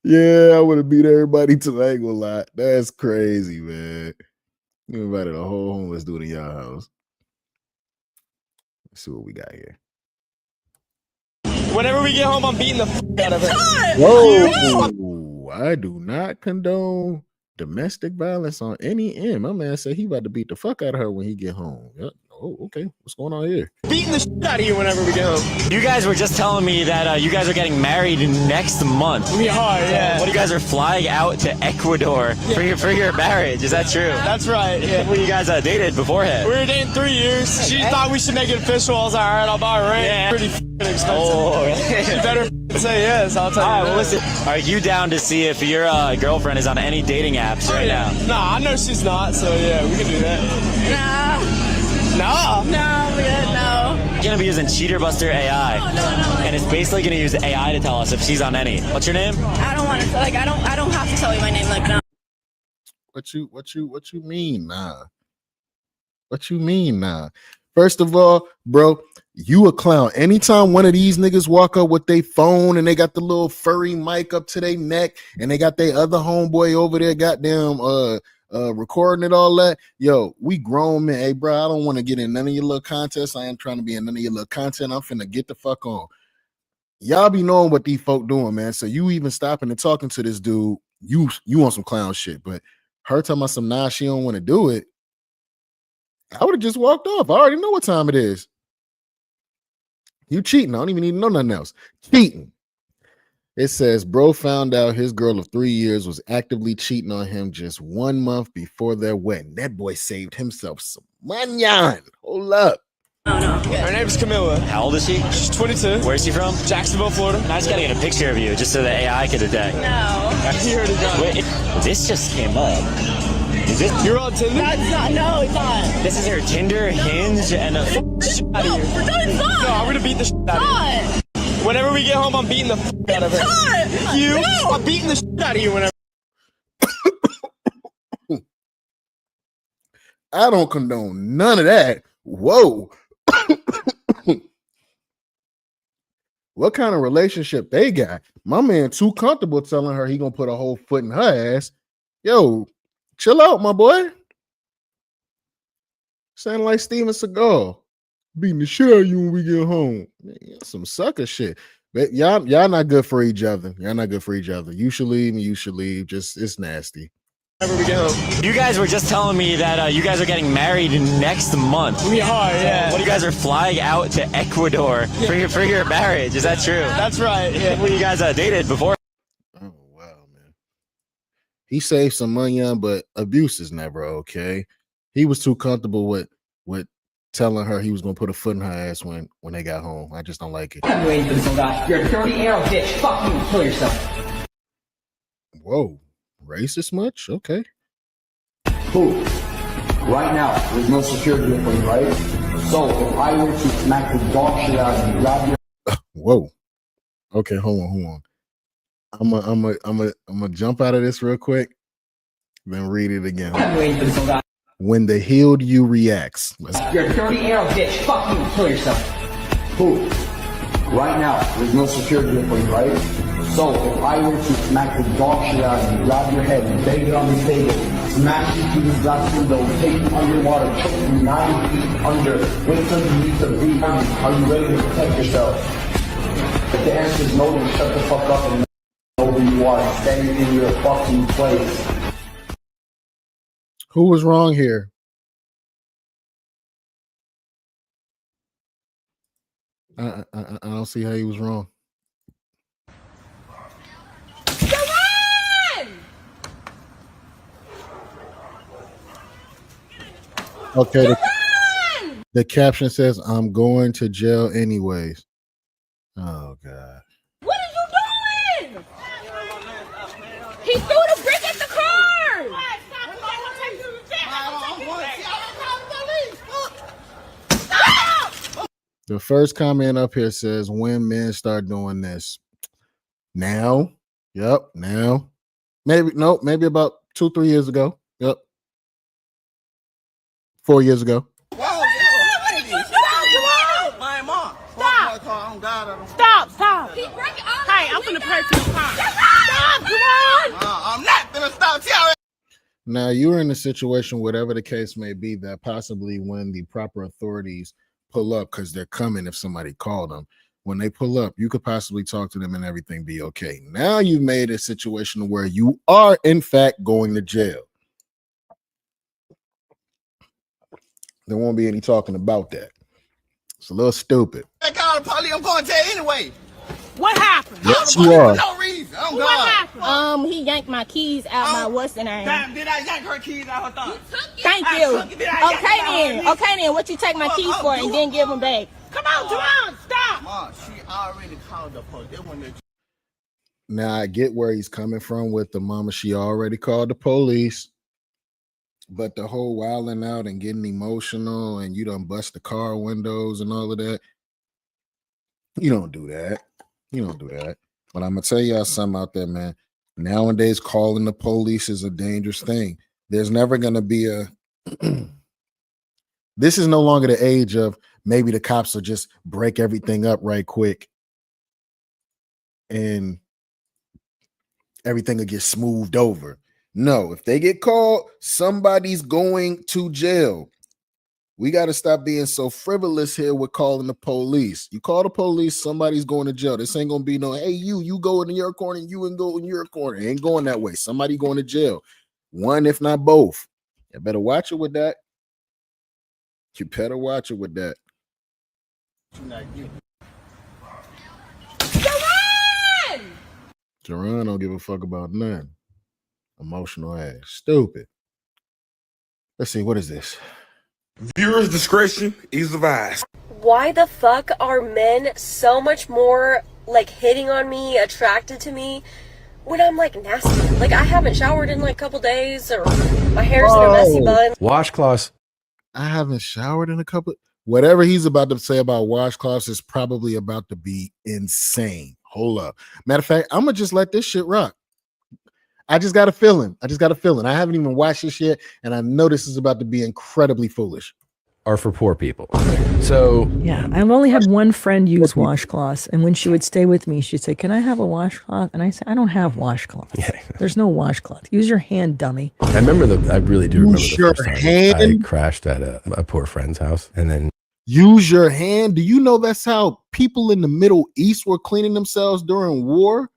B: Yeah, I would have beat everybody too. I ain't gonna lie. That's crazy, man. You invited a whole homeless dude in your house. Let's see what we got here.
E: Whenever we get home, I'm beating the out of her.
B: Whoa, I do not condone domestic violence on any end. My man said he about to beat the fuck out of her when he get home. Yep. Oh, okay. What's going on here?
E: Beating the shit out of you whenever we get home.
O: You guys were just telling me that you guys are getting married next month.
E: We are, yeah.
O: What, you guys are flying out to Ecuador for your marriage? Is that true?
E: That's right, yeah.
O: Well, you guys dated beforehand.
E: We were dating 3 years. She thought we should make it official. I was like, all right, I'll buy a ring.
O: Yeah.
E: Pretty expensive.
O: Oh,
E: She better say yes, I'll tell you.
O: All right, well, listen, are you down to see if your girlfriend is on any dating apps right now?
E: Nah, I know she's not, so yeah, we can do that. No, we didn't know.
O: It's going to be using Cheater Buster AI.
P: No.
O: And it's basically going to use AI to tell us if she's on any. What's your name?
P: I don't want to, I don't have to tell you my name, no.
B: What you mean, nah? What you mean, nah? First of all, bro, you a clown. Anytime one of these niggas walk up with their phone and they got the little furry mic up to their neck and they got their other homeboy over there, goddamn, recording it, all that. Yo, we grown men. Hey, bro, I don't want to get in none of your little contests. I ain't trying to be in none of your little content. I'm finna get the fuck on. Y'all be knowing what these folk doing, man. So you even stopping and talking to this dude, you want some clown shit. But her talking about some she don't want to do it. I would have just walked off. I already know what time it is. You cheating. I don't even need to know nothing else. Cheating. It says, bro found out his girl of 3 years was actively cheating on him just 1 month before their wedding. That boy saved himself some money. Hold up.
P: Oh, no.
E: Her name's Camilla.
O: How old is she?
E: She's 22.
O: Where's she from?
E: Jacksonville, Florida.
O: I just got to get a picture of you just so the AI could detect.
P: No.
E: You already got it.
O: Wait, this just came up. Is this?
E: You're on Tinder?
P: That's not, no, it's not.
O: This is her Tinder, Hinge, and a...
E: No,
P: it's not.
E: No, I'm gonna beat the shit out of you. Whenever we get home, I'm beating the out of her. You? No. I'm beating the shit out of you whenever.
B: I don't condone none of that. Whoa. What kind of relationship they got? My man too comfortable telling her he gonna put a whole foot in her ass. Yo, chill out, my boy. Sound like Steven Seagal. Beating the shit out of you when we get home. Man, some sucker shit. But y'all not good for each other. Y'all not good for each other. You should leave and you should leave. Just, it's nasty.
E: Whenever we get home.
O: You guys were just telling me that you guys are getting married next month.
E: We are, yeah.
O: What, you guys are flying out to Ecuador for your marriage? Is that true?
E: That's right, yeah.
O: Well, you guys dated before.
B: Oh, wow, man. He saved some money on, but abuse is never okay. He was too comfortable with telling her he was going to put a foot in her ass when they got home. I just don't like it.
Q: I'm waiting for this old guy. You're a dirty arrow bitch. Fuck you. Kill yourself.
B: Whoa. Racist much? Okay.
R: Who? Right now, there's no security for you, right? So if I were to smack the dog shit out of you, grab your...
B: Whoa. Okay, hold on. I'm gonna jump out of this real quick, then read it again.
Q: I'm waiting for this old guy.
B: When the healed you reacts.
Q: You're a dirty arrow bitch. Fuck you. Kill yourself.
R: Who? Right now, there's no security for you, right? So if I were to smack the dog shit out of you, grab your head, bang it on the table, smash you through the glass window, take you underwater, choke you 9 feet under, wait till you need to breathe. Are you ready to protect yourself? If the answer is no, then shut the fuck up and know who you are, standing in your fucking place.
B: Who was wrong here? I don't see how he was wrong.
P: Come on!
B: Okay. The caption says, I'm going to jail anyways. Oh God.
P: What are you doing? He threw the brick at the car.
B: The first comment up here says, when men start doing this. Now. Yep. Now. Maybe, no, maybe about 2-3 years ago. Yep. 4 years ago.
P: Stop. Hey, I'm gonna pray to the car. Stop, Javon. I'm not gonna stop.
B: Now, you're in a situation, whatever the case may be, that possibly when the proper authorities pull up, because they're coming if somebody called them, when they pull up, you could possibly talk to them and everything be okay. Now you've made a situation where you are, in fact, going to jail. There won't be any talking about that. It's a little stupid.
P: I called the police. I'm going to jail anyway. What happened?
B: Yes, you are.
P: For no reason. Oh, what happened? He yanked my keys out my what's the name? Did I yank her keys out her thumb? Thank you. Okay then. What you take my keys for and then give them back? Come on, Javon, stop. Mom, she already called the police.
B: Now, I get where he's coming from with the mama. She already called the police. But the whole wilding out and getting emotional and you done bust the car windows and all of that, you don't do that. But I'm going to tell y'all something out there, man. Nowadays, calling the police is a dangerous thing. There's never going to be a... This is no longer the age of maybe the cops will just break everything up right quick and everything will get smoothed over. No, if they get called, somebody's going to jail. We got to stop being so frivolous here with calling the police. You call the police, somebody's going to jail. This ain't going to be no, hey, you go in your corner and you and go in your corner. It ain't going that way. Somebody going to jail. One, if not both. You better watch it with that. You better watch it with that. Jerron don't give a fuck about nothing. Emotional ass. Stupid. Let's see. What is this?
J: Viewers' discretion is advised.
S: Why the fuck are men so much more like hitting on me, attracted to me, when I'm like nasty? Like I haven't showered in like a couple days, or my hair's in a messy bun.
B: Washcloths. I haven't showered in a couple. Whatever he's about to say about washcloths is probably about to be insane. Hold up. Matter of fact, I'm gonna just let this shit rock. I just got a feeling. I haven't even watched this yet, and I know this is about to be incredibly foolish.
T: Are for poor people. So
U: yeah, I've only had one friend use washcloths, and when she would stay with me, she'd say, "Can I have a washcloth?" And I said, "I don't have washcloths. Yeah. There's no washcloth. Use your hand, dummy."
T: I really do remember the first time I crashed at a poor friend's house, and then
B: use your hand. Do you know that's how people in the Middle East were cleaning themselves during war?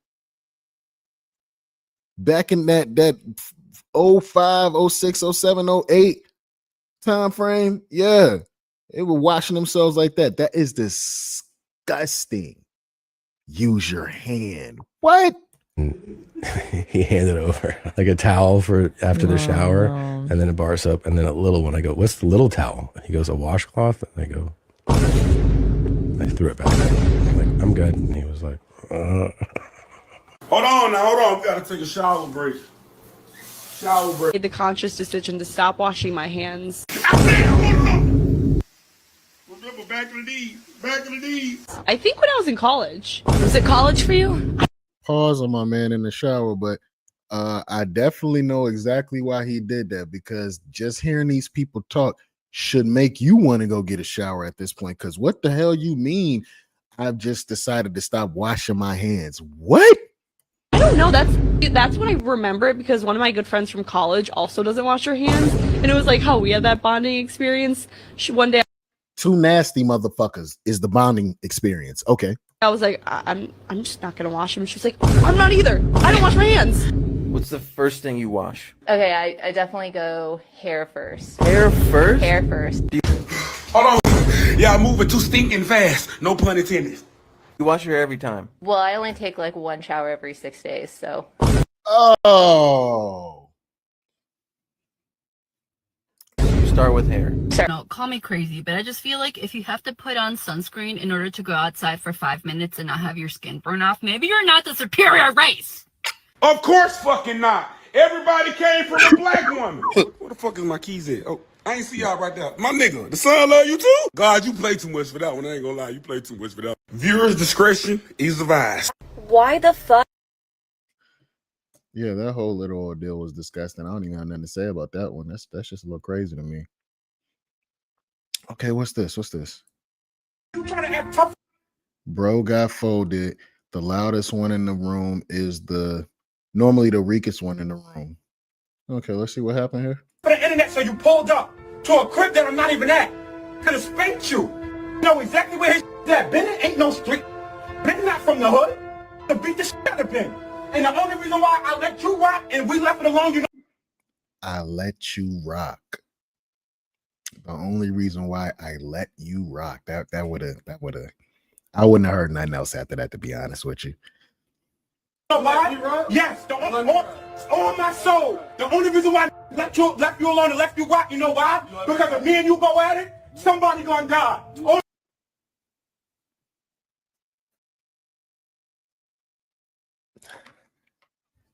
B: Back in that 05, 06, 07, 08 time frame, yeah, they were washing themselves like that. That is disgusting. Use your hand. What?
T: he handed over like a towel for after the shower, and then a bar soap, and then a little one. I go, "What's the little towel?" He goes, "A washcloth." And I go, I threw it back. I'm like, "I'm good." And he was like,
V: Hold on. We gotta take a shower break.
W: Made the conscious decision to stop washing my hands.
V: Remember back in the days.
W: I think when I was in college. Was it college for you?
B: Pause on my man in the shower, but I definitely know exactly why he did that, because just hearing these people talk should make you want to go get a shower at this point. Because what the hell you mean? I've just decided to stop washing my hands. What?
W: I don't know. That's when I remember it, because one of my good friends from college also doesn't wash her hands, and it was like how we had that bonding experience. One day,
B: Two nasty motherfuckers is the bonding experience. Okay.
W: I was like, I'm just not gonna wash them. She was like, I'm not either. I don't wash my hands.
X: What's the first thing you wash?
Y: Okay, I definitely go hair first.
X: Hair first?
Y: Hair first.
V: Hold on. Y'all moving too stinking fast. No pun intended.
X: You wash your hair every time?
Y: Well, I only take like one shower every 6 days, so.
B: Oh.
X: start with hair.
W: No, call me crazy, but I just feel like if you have to put on sunscreen in order to go outside for 5 minutes and not have your skin burn off, maybe you're not the superior race.
V: Of course fucking not. Everybody came from a black woman. Where the fuck is my keys at? Oh, I ain't see y'all right there. My nigga, the son love you too? God, you play too much for that one. I ain't gonna lie, you play too much for that. Viewers' discretion is advised.
S: Why the fuck?
B: Yeah, that whole little ordeal was disgusting. I don't even have nothing to say about that one. That's just a little crazy to me. Okay, what's this? What's this?
V: You trying to act tough?
B: Bro got folded. The loudest one in the room is normally the weakest one in the room. Okay, let's see what happened here.
V: For the internet, so you pulled up to a crib that I'm not even at. Could have spanked you. Know exactly where his at. Bennett ain't no street. Bennett not from the hood. To beat the shit out of Ben. And the only reason why I let you rock and we left it alone, you know.
B: I let you rock. The only reason why I let you rock. That would have. I wouldn't have heard nothing else after that, to be honest with you.
V: know why? Yes, on my soul. The only reason why I left you alone and left you rock, you know why? Because if me and you go at it, somebody gonna die.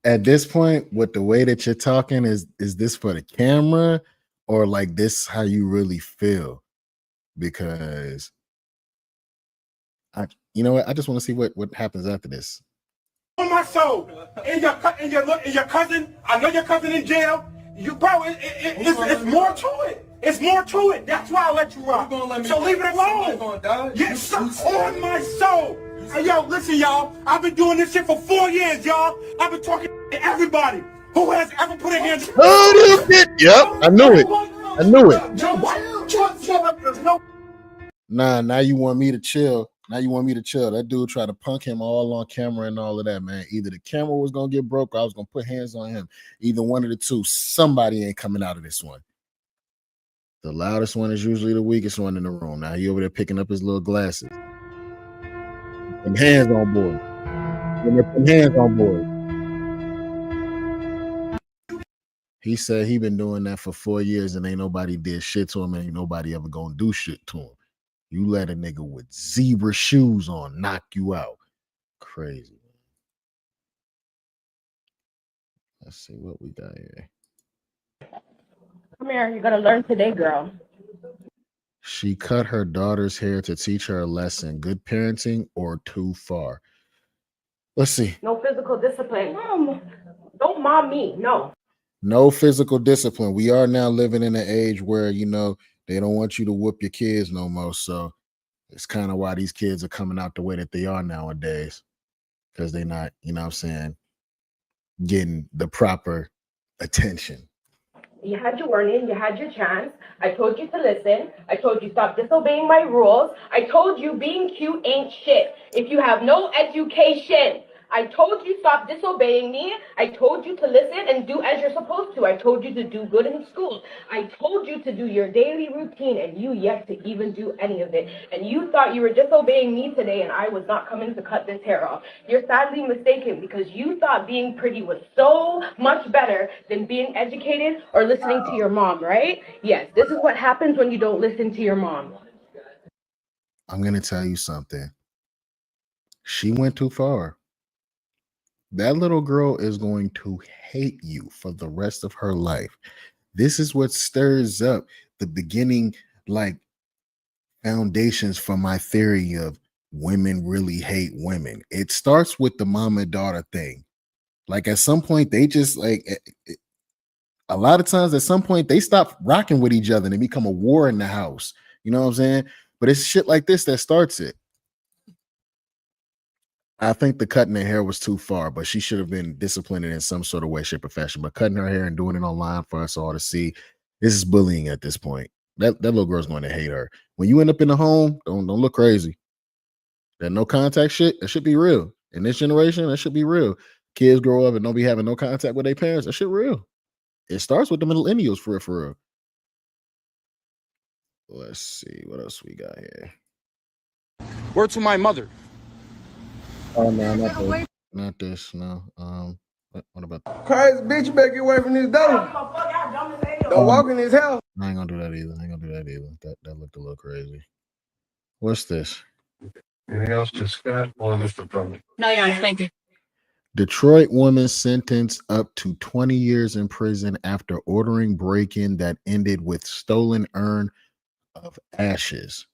B: At this point, with the way that you're talking, is this for the camera or like this how you really feel? Because you know what? I just want to see what happens after this.
V: On my soul, and your cousin, I know your cousin in jail. It's more to it. It's more to it. That's why I let you rock. So leave it alone. Yes, on my soul. Hey, yo, listen, y'all. I've been doing this shit for 4 years, y'all. I've been talking to everybody who has ever put a hand.
B: Oh, yep, I knew it. I knew it. Nah, now you want me to chill. Now you want me to chill. That dude tried to punk him all on camera and all of that, man. Either the camera was gonna get broke or I was gonna put hands on him. Either one of the two. Somebody ain't coming out of this one. The loudest one is usually the weakest one in the room. Now he over there picking up his little glasses. Put hands on board. Put hands on board. He said he been doing that for 4 years and ain't nobody did shit to him and ain't nobody ever gonna do shit to him. You let a nigga with zebra shoes on knock you out. Crazy. Let's see what we got here.
P: Come here, you're gonna learn today, girl.
B: She cut her daughter's hair to teach her a lesson. Good parenting or too far? Let's see.
P: No physical discipline. Mom, don't mom me. No.
B: No physical discipline. We are now living in an age where, you know, they don't want you to whoop your kids no more. So it's kind of why these kids are coming out the way that they are nowadays. Because they're not, you know what I'm saying, getting the proper attention.
P: You had your warning, you had your chance. I told you to listen. I told you stop disobeying my rules. I told you being cute ain't shit. If you have no education, I told you stop disobeying me. I told you to listen and do as you're supposed to. I told you to do good in school. I told you to do your daily routine and you yet to even do any of it. And you thought you were disobeying me today and I was not coming to cut this hair off. You're sadly mistaken because you thought being pretty was so much better than being educated or listening to your mom, right? Yes, this is what happens when you don't listen to your mom.
B: I'm going to tell you something. She went too far. That little girl is going to hate you for the rest of her life. This is what stirs up the beginning, like, foundations for my theory of women really hate women. It starts with the mom and daughter thing. Like, at some point, they just, like, a lot of times, at some point, they stop rocking with each other and they become a war in the house. You know what I'm saying? But it's shit like this that starts it. I think the cutting her hair was too far, but she should have been disciplined in some sort of way, shape, or fashion. But cutting her hair and doing it online for us all to see, this is bullying at this point. That little girl's going to hate her. When you end up in the home, don't look crazy. That no contact shit, that should be real. In this generation, that should be real. Kids grow up and don't be having no contact with their parents. That shit real. It starts with the millennials for real. Let's see what else we got here.
E: Word to my mother.
B: Oh no, not this. No. What about that?
N: Crazy bitch, you better get away from this door. Don't walk in his house.
B: I ain't gonna do that either. That looked a little crazy. What's this?
C: Anything else to Scott or Mr. Brumley?
P: No, Your Honor, thank you.
B: Detroit woman sentenced up to 20 years in prison after ordering break-in that ended with stolen urn of ashes.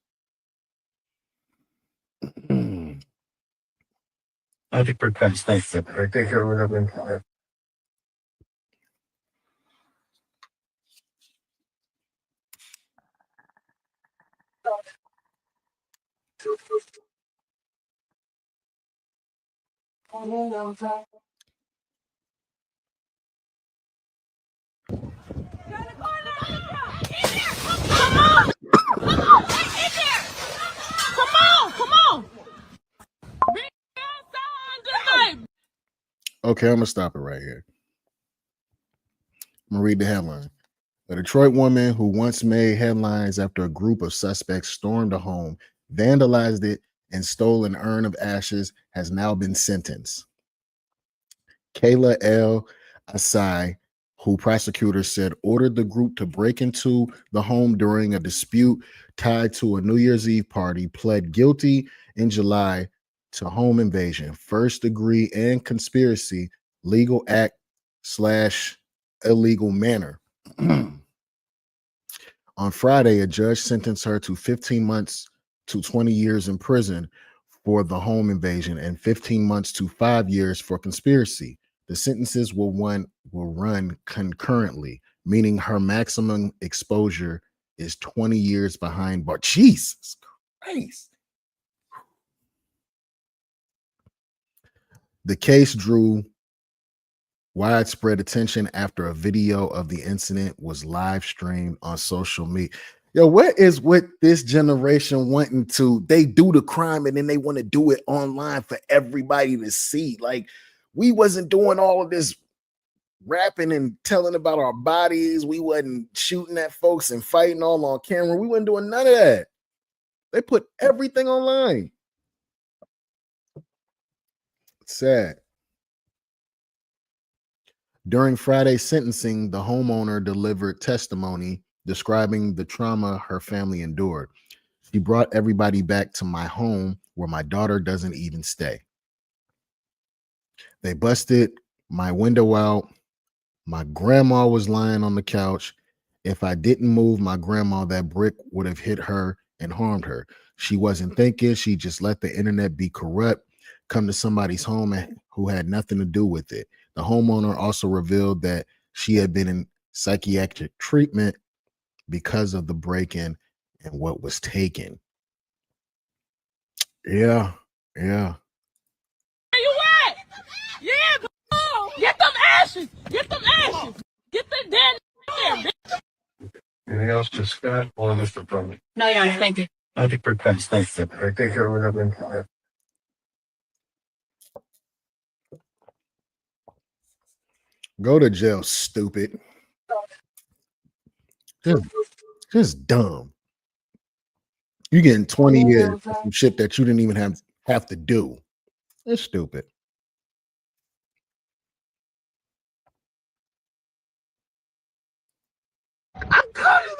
C: I think we're done. Thank you. I think everyone have
B: Okay, I'm gonna stop it right here. I'm gonna read the headline. A Detroit woman who once made headlines after a group of suspects stormed a home, vandalized it, and stole an urn of ashes has now been sentenced. Kayla L. Asai, who prosecutors said ordered the group to break into the home during a dispute tied to a New Year's Eve party, pled guilty in July to home invasion, first degree, and conspiracy, legal act / illegal manner. On Friday, a judge sentenced her to 15 months to 20 years in prison for the home invasion and 15 months to 5 years for conspiracy. The sentences will run concurrently, meaning her maximum exposure is 20 years behind bars. Jesus Christ. The case drew widespread attention after a video of the incident was live streamed on social media. Yo, what is with this generation wanting to, they do the crime and then they want to do it online for everybody to see? Like, we wasn't doing all of this rapping and telling about our bodies. We wasn't shooting at folks and fighting all on camera. We wasn't doing none of that. They put everything online. It's sad. During Friday's sentencing, the homeowner delivered testimony describing the trauma her family endured. She brought everybody back to my home where my daughter doesn't even stay. They busted my window out. My grandma was lying on the couch. If I didn't move my grandma, that brick would have hit her and harmed her. She wasn't thinking. She just let the internet be corrupt, come to somebody's home who had nothing to do with it. The homeowner also revealed that she had been in psychiatric treatment because of the break-in and what was taken. Yeah.
P: Where you at? Yeah, come on. Get them ashes. Get them ashes. Get the dead there, bitch.
C: anything else to Scott or Mr. Brumley?
P: No, Your Honor, thank you.
C: I think we're done. Thank you. I think everyone have
B: Go to jail, stupid. Just dumb. You getting 20 years for some shit that you didn't even have to do. It's stupid.
P: I got his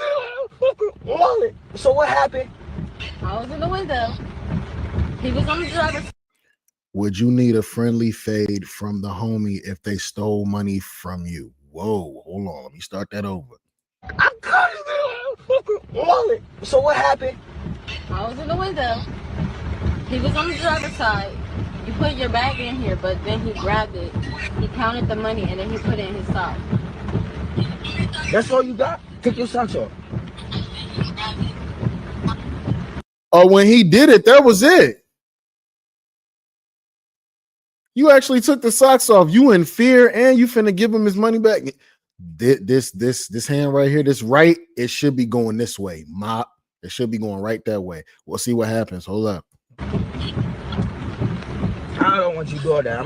P: fucking wallet. So what happened? I was in the window. He was on the driver's.
B: Would you need a friendly fade from the homie if they stole money from you? Whoa, hold on. Let me start that over.
P: I got his fucking wallet. So what happened? I was in the window. He was on the driver's side. You put your bag in here, but then he grabbed it. He counted the money and then he put it in his sock. That's all you got? Take your socks off.
B: Oh, when he did it, that was it. You actually took the socks off. You in fear and you finna give him his money back. This hand right here, this right, it should be going this way. Mop. It should be going right that way. We'll see what happens. Hold up.
P: I don't want you to go there.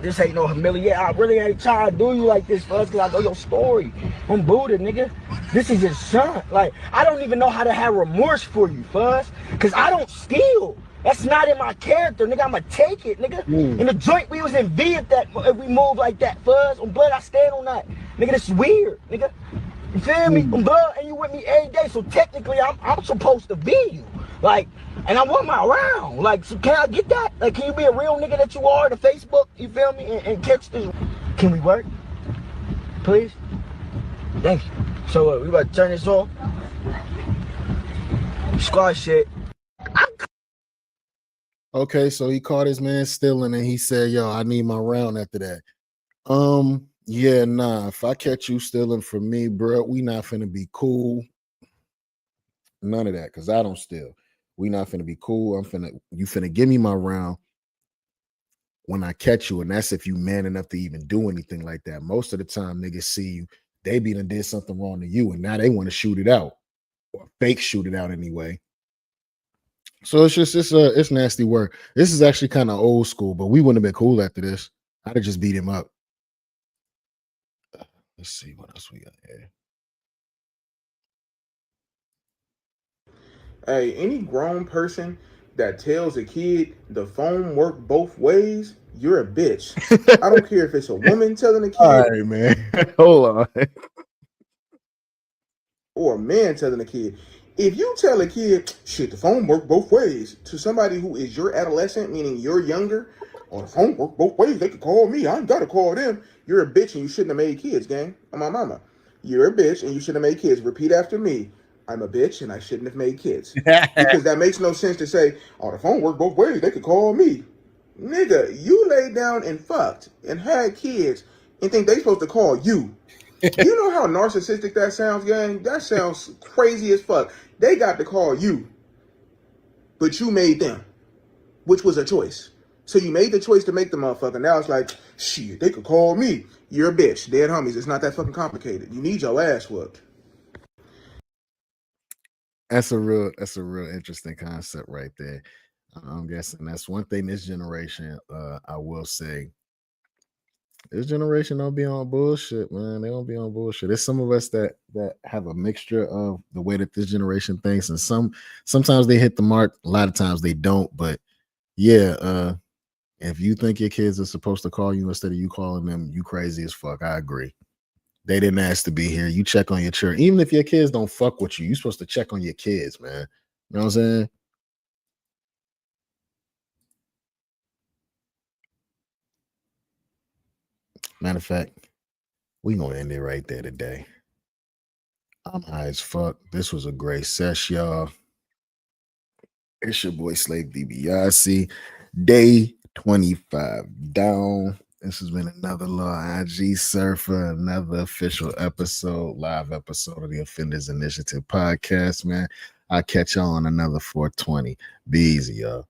P: This ain't no humiliation. I really ain't trying to do you like this, cuz I know your story. I'm Buddha, nigga. This is your son. Like, I don't even know how to have remorse for you, fuzz. Cause I don't steal. That's not in my character, nigga. I'ma take it, nigga. In the joint we was in V if we move like that, fuzz. On blood, I stand on that. Nigga, this is weird, nigga.
D: You feel me? Blood, and you with me every day, so technically I'm supposed to be you. Like, and I want my round. Like, so can I get that? Like, can you be a real nigga that you are to Facebook? You feel me? And catch this. Can we work? Please? Thank you. So we about to turn this off? Squad shit.
B: Okay, so he caught his man stealing and he said, yo, I need my round after that. Yeah, nah. If I catch you stealing from me, bro, we not finna be cool. None of that, because I don't steal. We not finna be cool. You finna give me my round when I catch you, and that's if you man enough to even do anything like that. Most of the time, niggas see you, they be done did something wrong to you, and now they want to shoot it out or fake shoot it out anyway. So it's nasty work. This is actually kind of old school, but we wouldn't have been cool after this. I'd have just beat him up. Let's see what else we got here.
F: Hey, any grown person that tells a kid the phone work both ways, you're a bitch. I don't care if it's a woman telling a kid.
B: All right, man. Hold on.
F: Or a man telling a kid. If you tell a kid, shit, the phone work both ways, to somebody who is your adolescent, meaning you're younger, or the phone work both ways, they could call me, I ain't gotta call them. You're a bitch and you shouldn't have made kids, gang. On my mama. You're a bitch and you shouldn't have made kids. Repeat after me. I'm a bitch and I shouldn't have made kids. Because that makes no sense to say, oh, the phone work both ways, they could call me. Nigga, you laid down and fucked and had kids and think they supposed to call you. You know how narcissistic that sounds, gang? That sounds crazy as fuck. They got to call you, but you made them, which was a choice. So you made the choice to make the motherfucker. Now it's like, shit, they could call me. You're a bitch. Dead homies. It's not that fucking complicated. You need your ass whooped.
B: That's a real interesting concept right there. I'm guessing that's one thing this generation, I will say, this generation don't be on bullshit, man. They don't be on bullshit. There's some of us that have a mixture of the way that this generation thinks, and sometimes they hit the mark, a lot of times they don't. But yeah, if you think your kids are supposed to call you instead of you calling them, you crazy as fuck. I agree. They didn't ask to be here. You check on your children. Even if your kids don't fuck with you, you're supposed to check on your kids, man. You know what I'm saying? Matter of fact, we gonna end it right there today. I'm high as fuck. This was a great sesh, y'all. It's your boy Slave DiBiase. Day 25 down. This has been another little IG surfer, another official episode, live episode of the Offenders Initiative podcast, man. I'll catch y'all on another 420. Be easy, y'all.